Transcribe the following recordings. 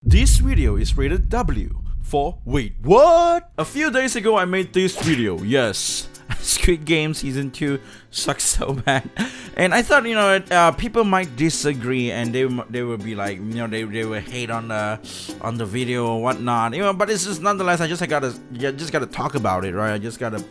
This video is rated W for wait, what? A few days ago I made this video, yes. Squid Game Season 2 sucks so bad. And I thought, people might disagree and they will be like, they will hate on the video or whatnot. But it's just nonetheless I just gotta talk about it, right? I just gotta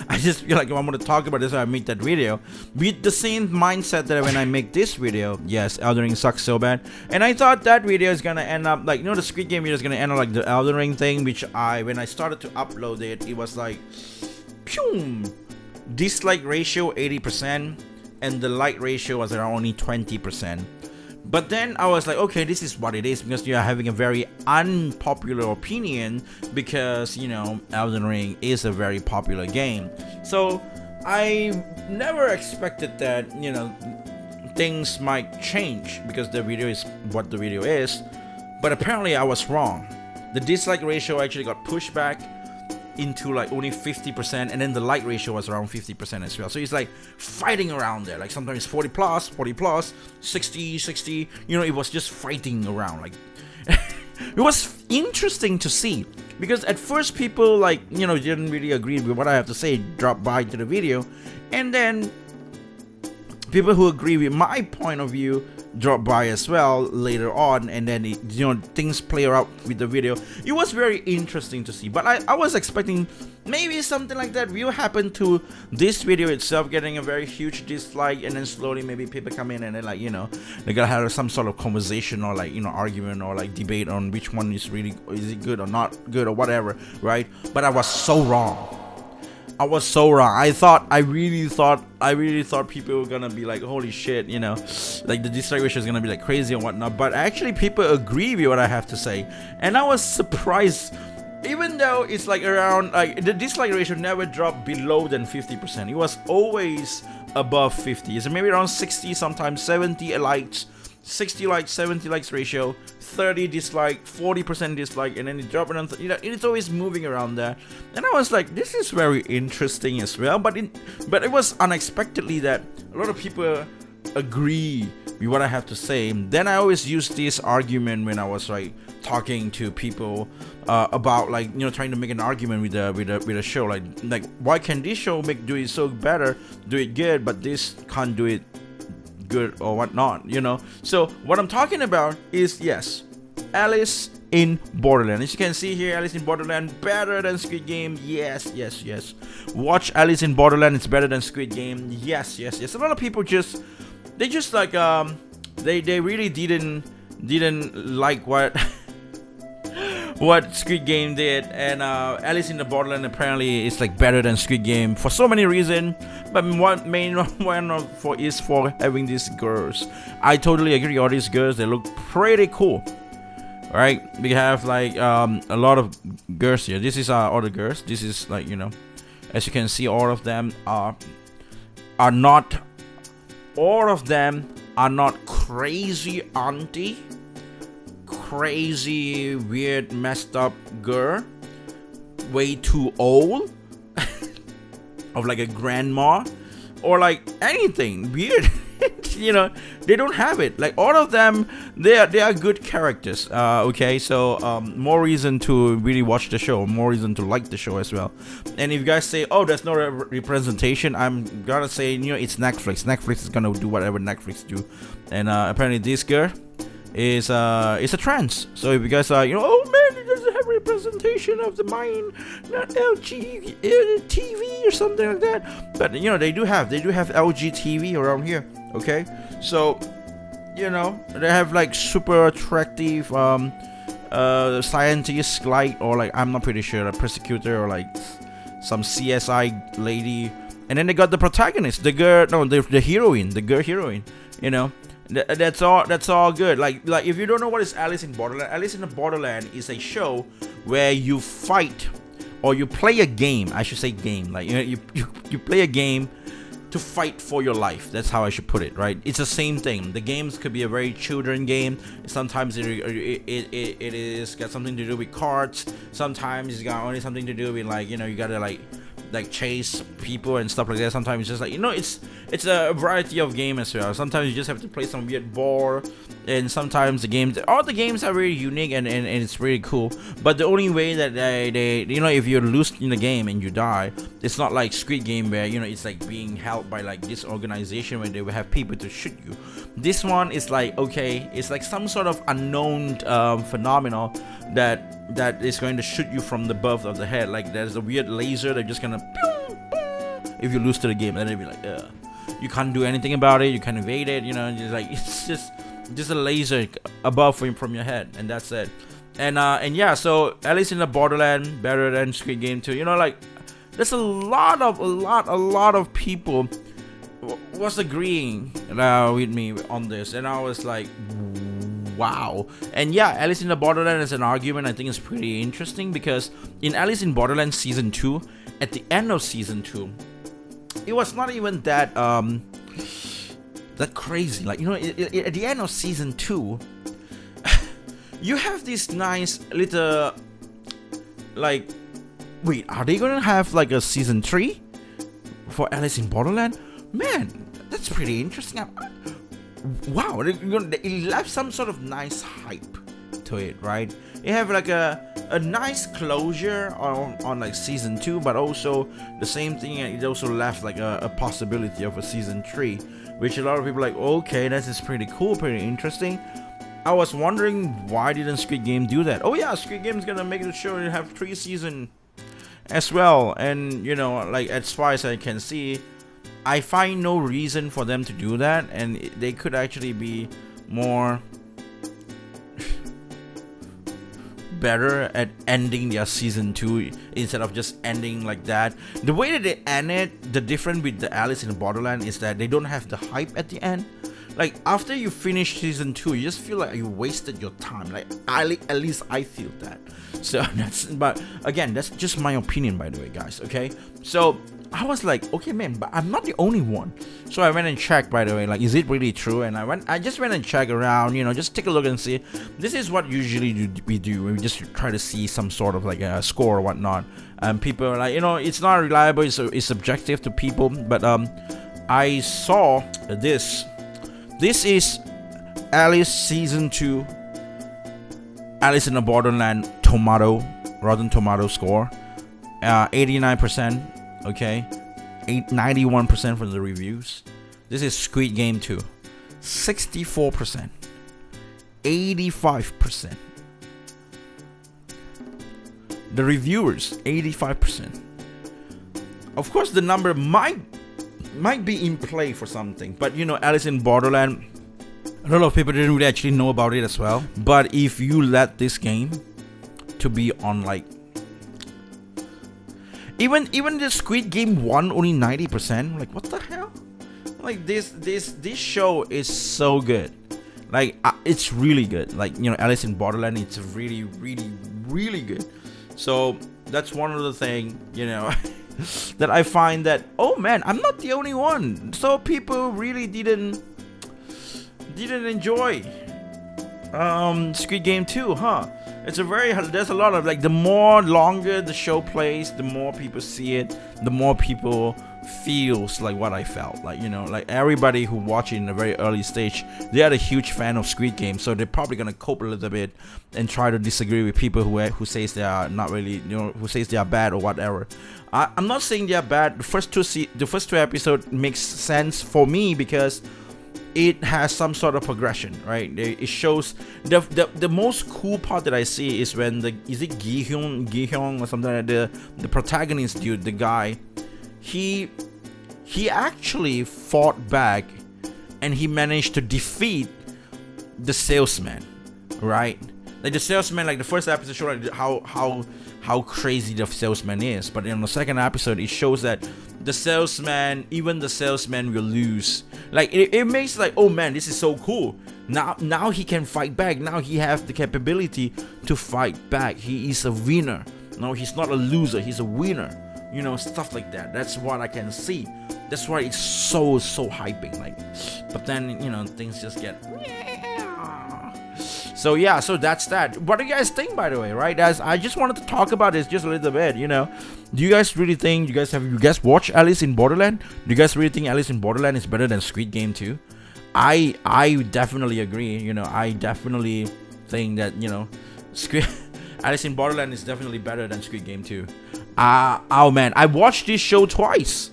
I just feel like I want to talk about this, so I make that video with the same mindset that when I make this video. Yes, Elden Ring sucks so bad, and I thought that video is gonna end up like, the Squid Game video is gonna end up like the Elden Ring thing, which when I started to upload it, it was like, pew, dislike ratio 80%, and the like ratio was around only 20%. But then I was like, okay, this is what it is, because you are having a very unpopular opinion, because Elden Ring is a very popular game. So I never expected that things might change, because the video is what the video is. But apparently I was wrong. The dislike ratio actually got pushed back into like only 50%, and then the like ratio was around 50% as well. So it's like fighting around there, like sometimes 40 plus, 60. It was just fighting around. Like it was interesting to see, because at first people didn't really agree with what I have to say, dropped by to the video, and then people who agree with my point of view drop by as well later on, and then things play out with the video. It was very interesting to see, but I was expecting maybe something like that will happen to this video itself, getting a very huge dislike, and then slowly maybe people come in and then they gotta have some sort of conversation or argument or debate on which one is it good or not good or whatever, right? But I was so wrong. I really thought people were gonna be like, holy shit, like the dislike ratio is gonna be like crazy and whatnot. But actually people agree with what I have to say, and I was surprised. Even though it's like around, like, the dislike ratio never dropped below than 50%. It was always above 50. It's maybe around 60, sometimes 70 likes, 60 likes, 70 likes ratio, 30 dislike, 40% dislike, and then it dropped around. It's always moving around there. And I was like, this is very interesting as well. But it was unexpectedly that a lot of people agree with what I have to say. Then I always use this argument when I was talking to people about trying to make an argument with a show, like why can this show do it so better, do it good, but this can't do it good or whatnot, So what I'm talking about is, yes, Alice in Borderland. As you can see here, Alice in Borderland better than Squid Game. Yes. Watch Alice in Borderland, it's better than Squid Game. Yes. A lot of people they really didn't like what what Squid Game did, and Alice in the Borderland apparently is better than Squid Game for so many reasons, but one is for having these girls. I totally agree. All these girls, they look pretty cool, right? We have a lot of girls here. This is all the girls. This is as you can see, all of them are not crazy auntie, crazy weird messed up girl, way too old, of a grandma, or anything weird. They don't have it. All of them, they are good characters. Okay, so more reason to really watch the show, more reason to like the show as well. And if you guys say, oh, there's no representation, I'm gonna say, it's Netflix. Netflix is gonna do whatever Netflix do. And apparently this girl is a trans. So if you guys are oh man, it doesn't have representation of the mind, not LGTV or something like that, but they do have LGTV around here. Okay, so they have super attractive scientists, or I'm not pretty sure, a prosecutor, or some CSI lady. And then they got the protagonist, the heroine, the girl heroine. That's all good. If you don't know what is Alice in Borderland, Alice in the Borderland is a show where you fight, or you play a game. I should say game. You play a game to fight for your life. That's how I should put it, right? It's the same thing. The games could be a very children game. Sometimes it is got something to do with cards. Sometimes it's got only something to do with you gotta like chase people and stuff like that. Sometimes it's just like, it's a variety of game as well. Sometimes you just have to play some weird board, and sometimes all the games are really unique and it's really cool. But the only way that they if you lose in the game and you die, it's not like Squid Game where it's like being held by like this organization where they will have people to shoot you. This one is like, okay, it's like some sort of unknown phenomenon that is going to shoot you from the above of the head. Like there's a weird laser that's just gonna if you lose to the game, and they'll be like, you can't do anything about it, you can't evade it, just like it's just a laser above from your head, and that's it. And yeah, so at least in the Borderland, better than Squid Game 2. Like there's a lot of people was agreeing with me on this, and I was like, wow. And yeah, Alice in the Borderland as an argument, I think is pretty interesting, because in Alice in Borderland season 2, at the end of season 2, it was not even that crazy. Like at the end of season 2, you have this nice little like, wait, are they gonna have like a season 3 for Alice in Borderland? Man, that's pretty interesting. Wow, it left some sort of nice hype to it, right? It have like a nice closure on like season 2, but also the same thing, it also left like a possibility of a season 3, which a lot of people are like, okay, this is pretty cool, pretty interesting. I was wondering, why didn't Squid Game do that? Oh yeah, Squid Game is gonna make the show and have 3 seasons as well, and like as far as I can see, I find no reason for them to do that, and they could actually be more better at ending their season 2 instead of just ending like that. The way that they end it, the difference with the Alice in Borderland is that they don't have the hype at the end. Like after you finish season 2, you just feel like you wasted your time. Like at least I feel that. So but again, that's just my opinion, by the way, guys. Okay, so I was like, okay, man, but I'm not the only one. So I went and checked, by the way, like, is it really true? And I just went and checked around, just take a look and see. This is what usually we do. We just try to see some sort of like a score or whatnot. And people are like, it's not reliable. It's subjective to people. But I saw this. This is Alice season 2, Alice in the Borderland Rotten Tomato score, 89%. Okay, 91% from the reviews. This is Squid Game 2, 64%, 85%. The reviewers, 85%. Of course, the number might be in play for something, but Alice in Borderland, a lot of people didn't really actually know about it as well. But if you let this game to be on like, even the Squid Game 1 only 90%. Like, what the hell? Like this show is so good. Like it's really good. Like Alice in Borderland, it's really good. So that's one of the things that I find that, oh man, I'm not the only one. So people really didn't enjoy Squid Game 2, huh? There's a lot of like, the more longer the show plays, the more people see it, the more people feels like what I felt. Like like everybody who watched it in a very early stage, they are a huge fan of Squid Game, so they're probably gonna cope a little bit and try to disagree with people who says they are not really, who says they are bad or whatever. I'm not saying they are bad. The first two episodes makes sense for me because it has some sort of progression, right? It shows the most cool part that I see is when is it Gi-hyun or something like that, the protagonist dude, the guy, he actually fought back and he managed to defeat the salesman, right? Like the salesman, like the first episode showed like how crazy the salesman is, but in the second episode it shows that even the salesman will lose. Like it makes like, oh man, this is so cool. Now he can fight back. Now he has the capability to fight back. He is a winner. No, he's not a loser. He's a winner. Stuff like that. That's what I can see. That's why it's so hyping. Like, but then things just get. So yeah, so that's that. What do you guys think, by the way, right? As I just wanted to talk about this just a little bit, you know. Do you guys really think you guys watch Alice in Borderland? Do you guys really think Alice in Borderland is better than Squid Game 2? I definitely agree. You know, I definitely think that, you know, Alice in Borderland is definitely better than Squid Game 2. Oh man, I watched this show twice.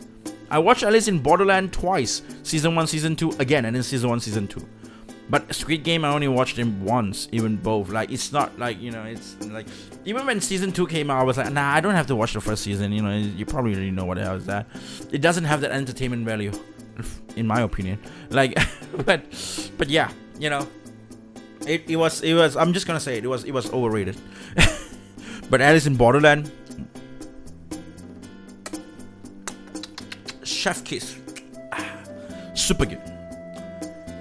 I watched Alice in Borderland twice. Season 1, Season 2 again, and then Season 1, Season 2. But Squid Game, I only watched them once, even both. Like, it's not like, you know, it's like, even when Season 2 came out, I was like, nah, I don't have to watch the first season. You know, you probably already know what the hell is that. It doesn't have that entertainment value, in my opinion. Like, but yeah, you know, it was, I'm just gonna say it was overrated. But Alice in Borderland, chef kiss, super good.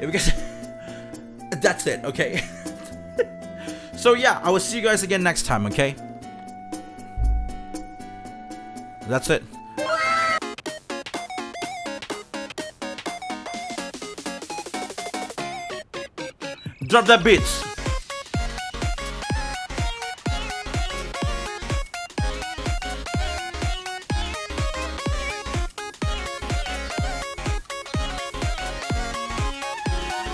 Because that's it, okay? So yeah, I will see you guys again next time, okay? That's it. Drop that beat.